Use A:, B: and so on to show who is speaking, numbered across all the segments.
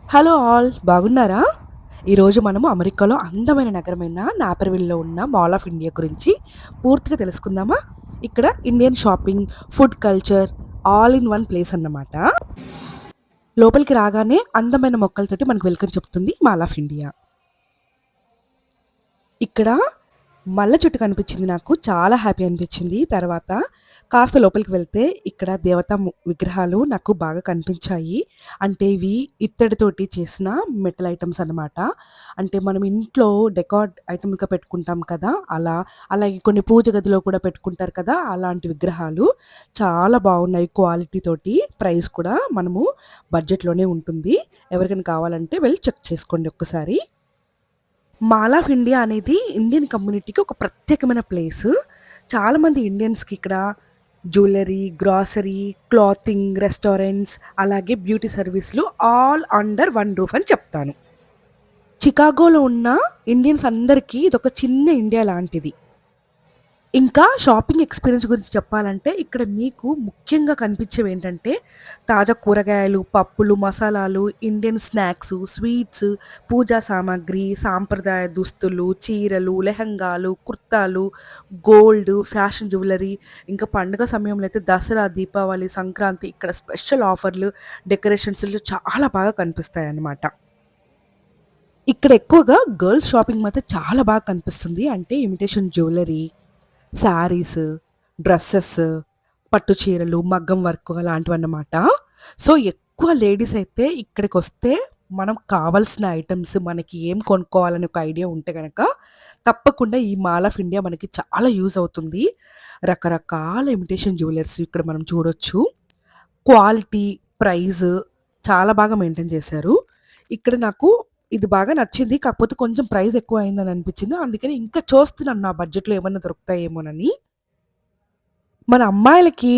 A: Hello all బాగున్నారా? ఈరోజు మనము అమెరికాలో అందమైన నగరమైన నాపర్విల్‌లో ఉన్న మాల్ ఆఫ్ ఇండియా గురించి పూర్తిగా తెలుసుకుందామా? ఇక్కడ Indian shopping, food culture all in one place అన్నమాట. లోపలికి రాగానే అందమైన మొక్కలతోటి మనకు వెల్కమ్ చెప్తుంది మాల్ ఆఫ్ ఇండియా. ఇక్కడ మల్లె చెట్టు కనిపించింది నాకు. చాలా హ్యాపీ అనిపించింది. తర్వాత కాస్త లోపలికి వెళ్తే ఇక్కడ దేవతా విగ్రహాలు నాకు బాగా కనిపించాయి. అంటే ఇవి ఇత్తడితోటి చేసిన మెటల్ ఐటెమ్స్ అన్నమాట. అంటే మనం ఇంట్లో డెకార్ ఐటెమ్‌గా పెట్టుకుంటాం కదా! అలా. అలాగే కొన్ని పూజ గదిలో కూడా పెట్టుకుంటారు కదా! అలాంటి విగ్రహాలు చాలా బాగున్నాయి క్వాలిటీ తోటి. ప్రైస్ కూడా మనము బడ్జెట్‌లోనే ఉంటుంది. ఎవరికైనా కావాలంటే వెళ్లి చెక్ చేసుకోండి ఒక్కసారి. మాల్ ఆఫ్ ఇండియా అనేది ఇండియన్ కమ్యూనిటీకి ఒక ప్రత్యేకమైన ప్లేసు. చాలామంది ఇండియన్స్‌కి ఇక్కడ జ్యువెల్లరీ, గ్రోసరీ, క్లాతింగ్, రెస్టారెంట్స్ అలాగే బ్యూటీ సర్వీస్‌లు ఆల్ అండర్ వన్ రూఫ్ అని చెప్తాను. చికాగోలో ఉన్న ఇండియన్స్ అందరికీ ఇదొక చిన్న ఇండియా లాంటిది. ఇంకా షాపింగ్ ఎక్స్‌పీరియన్స్ గురించి చెప్పాలంటే, ఇక్కడ మీకు ముఖ్యంగా కనిపించేవేంటంటే, తాజా కూరగాయలు, పప్పులు, మసాలాలు, ఇండియన్ స్నాక్సు, స్వీట్స్, పూజా సామాగ్రి, సాంప్రదాయ దుస్తులు, చీరలు, లెహెంగాలు, కుర్తాలు, గోల్డ్, ఫ్యాషన్ జ్యువెల్లరీ, ఇంకా పండుగ సమయంలో అయితే దసరా, దీపావళి, సంక్రాంతి ఇక్కడ స్పెషల్ ఆఫర్‌లు, డెకరేషన్స్‌లు చాలా బాగా కనిపిస్తాయన్నమాట. ఇక్కడ ఎక్కువగా గర్ల్స్ షాపింగ్ మాత్రం చాలా బాగా కనిపిస్తుంది. అంటే ఇమిటేషన్ జ్యువెల్లరీ, శారీస్, డ్రెసెస్, పట్టు చీరలు, మగ్గం వర్క్ అలాంటివన్నమాట. సో, ఎక్కువ లేడీస్ అయితే ఇక్కడికొస్తే మనం కావాల్సిన ఐటెమ్స్ మనకి ఏం కొనుక్కోవాలని ఒక ఐడియా ఉంటే గనక తప్పకుండా ఈ మాల్ ఆఫ్ ఇండియా మనకి చాలా యూజ్ అవుతుంది. రకరకాల ఇమిటేషన్ జ్యువెలర్స్ ఇక్కడ మనం చూడొచ్చు. క్వాలిటీ, ప్రైస్ చాలా బాగా మెయింటైన్ చేశారు. ఇక్కడ నాకు ఇది బాగా నచ్చింది. కాకపోతే కొంచెం ప్రైస్ ఎక్కువ అయిందని అనిపించింది. అందుకని ఇంకా చూస్తున్నాను నా బడ్జెట్‌లో ఏమన్నా దొరుకుతాయేమోనని. మన అమ్మాయిలకి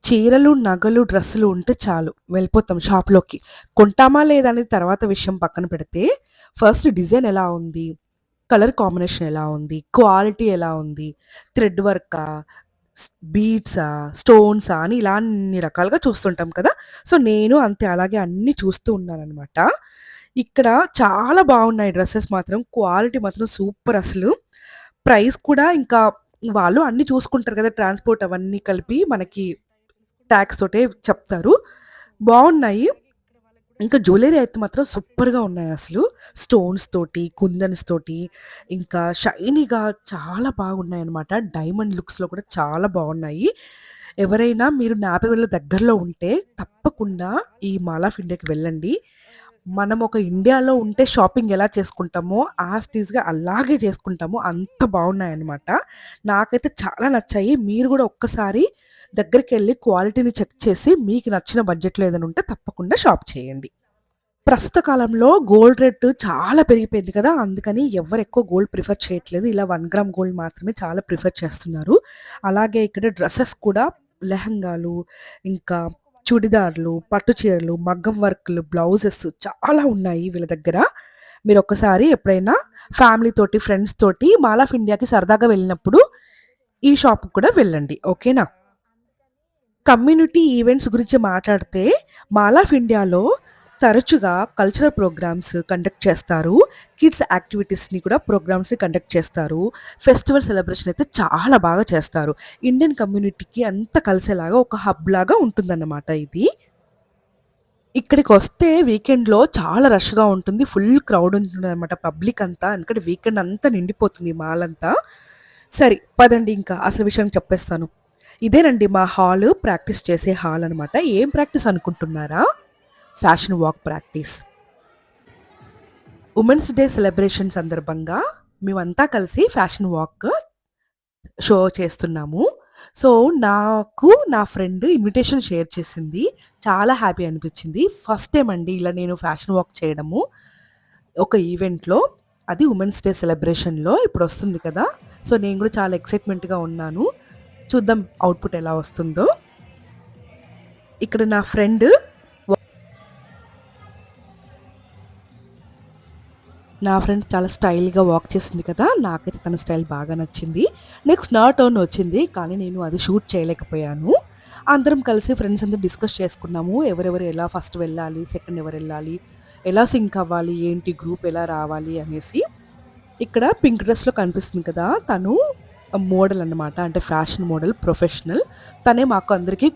A: చీరలు, నగలు, డ్రెస్సులు ఉంటే చాలు వెళ్ళిపోతాం షాప్‌లోకి. కొంటామా లేదా అనేది తర్వాత విషయం పక్కన పెడితే, ఫస్ట్ డిజైన్ ఎలా ఉంది? కలర్ కాంబినేషన్ ఎలా ఉంది? క్వాలిటీ ఎలా ఉంది? థ్రెడ్ వర్కా? బీడ్సా? స్టోన్సా? అని ఇలా అన్ని రకాలుగా చూస్తుంటాం కదా! సో, నేను అంతే అలాగే అన్నీ చూస్తూ ఉన్నాననమాట. ఇక్కడ చాలా బావున్నాయి డ్రెసెస్ మాత్రం. క్వాలిటీ మాత్రం సూపర్ అసలు. ప్రైస్ కూడా ఇంకా వాళ్ళు అన్నీ చూసుకుంటారు కదా! ట్రాన్స్‌పోర్ట్ అవన్నీ కలిపి మనకి టాక్స్ తోటే చెప్తారు. బావున్నాయి. ఇంకా జ్యువెల్లరీ అయితే మాత్రం సూపర్‌గా ఉన్నాయసలు. స్టోన్స్ తోటి, కుందన్స్ తోటి, ఇంకా షైనీగా చాలా బాగున్నాయనమాట. డైమండ్ లుక్స్‌లో కూడా చాలా బావున్నాయి. ఎవరైనా మీరు నాపర్విల్ దగ్గరలో ఉంటే తప్పకుండా ఈ మాల్ ఆఫ్ ఇండియాకి వెళ్ళండి. మనం ఒక ఇండియాలో ఉంటే షాపింగ్ ఎలా చేసుకుంటామో యాజ్ అలాగే చేసుకుంటాము. అంత బావున్నాయనమాట. నాకైతే చాలా నచ్చాయి. మీరు గూడా ఒక్కసారి దగ్గరికెళ్ళి క్వాలిటీని చెక్ చేసి మీకు నచ్చిన బడ్జెట్‌లో ఏదైనా ఉంటే తప్పకుండా షాప్ చేయండి. ప్రస్తుత కాలంలో గోల్డ్ రేట్ చాలా పెరిగిపోయింది కదా! అందుకని ఎవ్వరు ఎక్కువ గోల్డ్ ప్రిఫర్ చేయట్లేదు. ఇలా 1 గ్రామ్ గోల్డ్ మాత్రమే చాలా ప్రిఫర్ చేస్తున్నారు. అలాగే ఇక్కడ డ్రెసెస్ కూడా లెహెంగాలు, ఇంకా చుడిదార్లు, పట్టు చీరలు, మగ్గం వర్క్‌లు, బ్లౌజెస్ చాలా ఉన్నాయి వీళ్ళ దగ్గర. మీరొక్కసారి ఎప్పుడైనా ఫ్యామిలీ తోటి, ఫ్రెండ్స్ తోటి మాల్ ఆఫ్ ఇండియాకి సరదాగా వెళ్ళినప్పుడు ఈ షాప్‌కి కూడా వెళ్ళండి. ఓకేనా? కమ్యూనిటీ ఈవెంట్స్ గురించి మాట్లాడితే మాల్ ఆఫ్ ఇండియాలో తరచుగా కల్చరల్ ప్రోగ్రామ్స్ కండక్ట్ చేస్తారు. కిడ్స్ యాక్టివిటీస్‌ని కూడా ప్రోగ్రామ్స్‌ని కండక్ట్ చేస్తారు. ఫెస్టివల్ సెలబ్రేషన్ అయితే చాలా బాగా చేస్తారు. ఇండియన్ కమ్యూనిటీకి అంతా కలిసేలాగా ఒక హబ్ లాగా ఉంటుందన్నమాట ఇది. ఇక్కడికొస్తే వీకెండ్‌లో చాలా రష్‌గా ఉంటుంది. ఫుల్ క్రౌడ్ ఉంటుందన్నమాట పబ్లిక్ అంతా. ఎందుకంటే వీకెండ్ అంతా నిండిపోతుంది మాల్ అంతా. సరే పదండి ఇంకా అసలు విషయం చెప్పేస్తాను. ఇదేనండి మా హాలు. ప్రాక్టీస్ చేసే హాల్ అనమాట. ఏం ప్రాక్టీస్ అనుకుంటున్నారా? Fashion walk practice. Women's day celebration సందర్భంగా మేమంతా కలిసి ఫ్యాషన్ వాక్ షో చేస్తున్నాము. సో, నాకు నా ఫ్రెండ్ ఇన్విటేషన్ షేర్ చేసింది. చాలా హ్యాపీ అనిపించింది. ఫస్ట్ టైమ్ అండి ఇలా నేను ఫ్యాషన్ వాక్ చేయడము. ఒక ఈవెంట్‌లో. అది ఉమెన్స్ డే సెలబ్రేషన్‌లో ఇప్పుడొస్తుంది కదా! సో, నేను కూడా చాలా ఎక్సైట్‌మెంట్‌గా ఉన్నాను. చూద్దాం అవుట్‌పుట్ ఎలా వస్తుందో. ఇక్కడ నా ఫ్రెండ్ చాలా స్టైల్‌గా వాక్ చేసింది కదా! నాకైతే తన స్టైల్ బాగా నచ్చింది. నెక్స్ట్ నా టర్న్ వచ్చింది. కానీ నేను అది షూట్ చేయలేకపోయాను. అందరం కలిసి ఫ్రెండ్స్ అందరూ డిస్కస్ చేసుకున్నాము. ఎవరెవరు ఎలా ఫస్ట్ వెళ్ళాలి, సెకండ్ ఎవరెళ్ళాలి, ఎలా సింక్ అవ్వాలి, ఏంటి గ్రూప్ ఎలా రావాలి అనేసి. ఇక్కడ పింక్ డ్రెస్‌లో కనిపిస్తుంది కదా! తను మోడల్ అన్నమాట. అంటే ఫ్యాషన్ మోడల్, ప్రొఫెషనల్. తనే మాకు అందరికి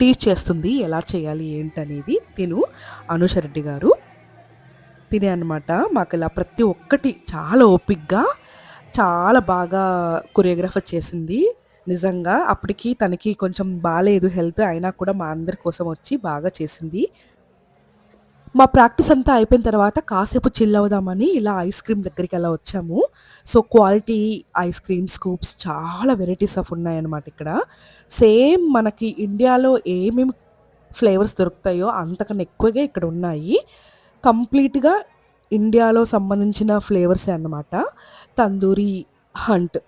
A: టీచ్ చేస్తుంది ఎలా చేయాలి ఏంటనేది. తిను అనూష రెడ్డి గారు. తినే అన్నమాట మాకిలా ప్రతి ఒక్కటి చాలా ఓపికగా, చాలా బాగా కొరియోగ్రాఫర్ చేసింది. నిజంగా అప్పటికి తనకి కొంచెం బాలేదు హెల్త్. అయినా కూడా మా అందరి కోసం వచ్చి బాగా చేసింది. మా ప్రాక్టీస్ అంతా అయిపోయిన తర్వాత కాసేపు చిల్ అవుదామని ఇలా ఐస్ క్రీమ్ దగ్గరికి అలా వచ్చాము. So, quality ice cream scoops చాలా వెరైటీస్ ఆఫ్ ఉన్నాయన్నమాట ఇక్కడ. సేమ్ మనకి ఇండియాలో ఏమేమి ఫ్లేవర్స్ దొరుకుతాయో అంతకన్నా ఎక్కువగా ఇక్కడ ఉన్నాయి. కంప్లీట్‌గా ఇండియాలో సంబంధించిన ఫ్లేవర్సే అన్నమాట. తందూరి హంట్.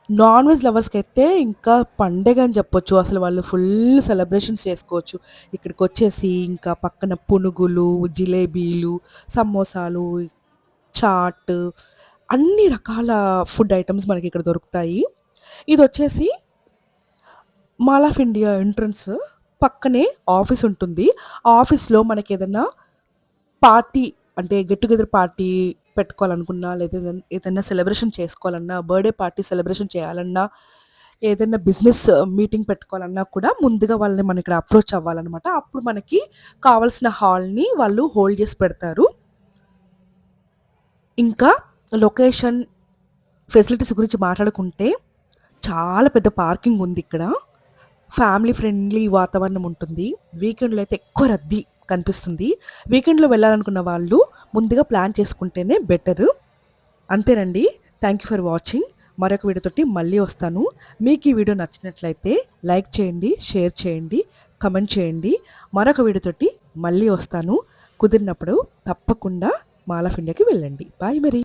A: నాన్ వెజ్ లవర్స్‌కైతే ఇంకా పండగ అని చెప్పొచ్చు. అసలు వాళ్ళు ఫుల్ సెలబ్రేషన్స్ చేసుకోవచ్చు. ఇక్కడికొచ్చేసి ఇంకా పక్కన పునుగులు, జిలేబీలు, సమోసాలు, చాట్ అన్ని రకాల ఫుడ్ ఐటెమ్స్ మనకిక్కడ దొరుకుతాయి. ఇదొచ్చేసి మాల్ ఆఫ్ ఇండియా ఎంట్రన్స్ పక్కనే ఆఫీస్ ఉంటుంది. ఆ ఆఫీస్‌లో మనకేదన్నా పార్టీ అంటే గెట్ టుగెదర్ పార్టీ పెట్టుకోవాలనుకున్నా, లేదా ఏదైనా సెలబ్రేషన్ చేసుకోవాలన్నా, బర్త్‌డే పార్టీ సెలబ్రేషన్ చేయాలన్నా, ఏదైనా బిజినెస్ మీటింగ్ పెట్టుకోవాలన్నా కూడా ముందుగా వాళ్ళని మనం ఇక్కడ అప్రోచ్ అవ్వాలనమాట. అప్పుడు మనకి కావాల్సిన హాల్‌ని వాళ్ళు హోల్డ్ చేసి పెడతారు. ఇంకా లొకేషన్, ఫెసిలిటీస్ గురించి మాట్లాడుకుంటే చాలా పెద్ద పార్కింగ్ ఉందిక్కడ. ఫ్యామిలీ ఫ్రెండ్లీ వాతావరణం ఉంటుంది. వీకెండ్‌లో అయితే ఎక్కువ రద్దీ కనిపిస్తుంది. వీకెండ్‌లో వెళ్ళాలనుకున్న వాళ్ళు ముందుగా ప్లాన్ చేసుకుంటేనే బెటరు. అంతేనండి. Thank you for watching. మరొక వీడియోతోటి మళ్ళీ వస్తాను. మీకు ఈ వీడియో నచ్చినట్లయితే లైక్ చేయండి, షేర్ చేయండి, కమెంట్ చేయండి. మరొక వీడియోతోటి మళ్ళీ వస్తాను. కుదిరినప్పుడు తప్పకుండా మాల్ ఆఫ్ ఇండియాకి వెళ్ళండి. బాయ్ మరి.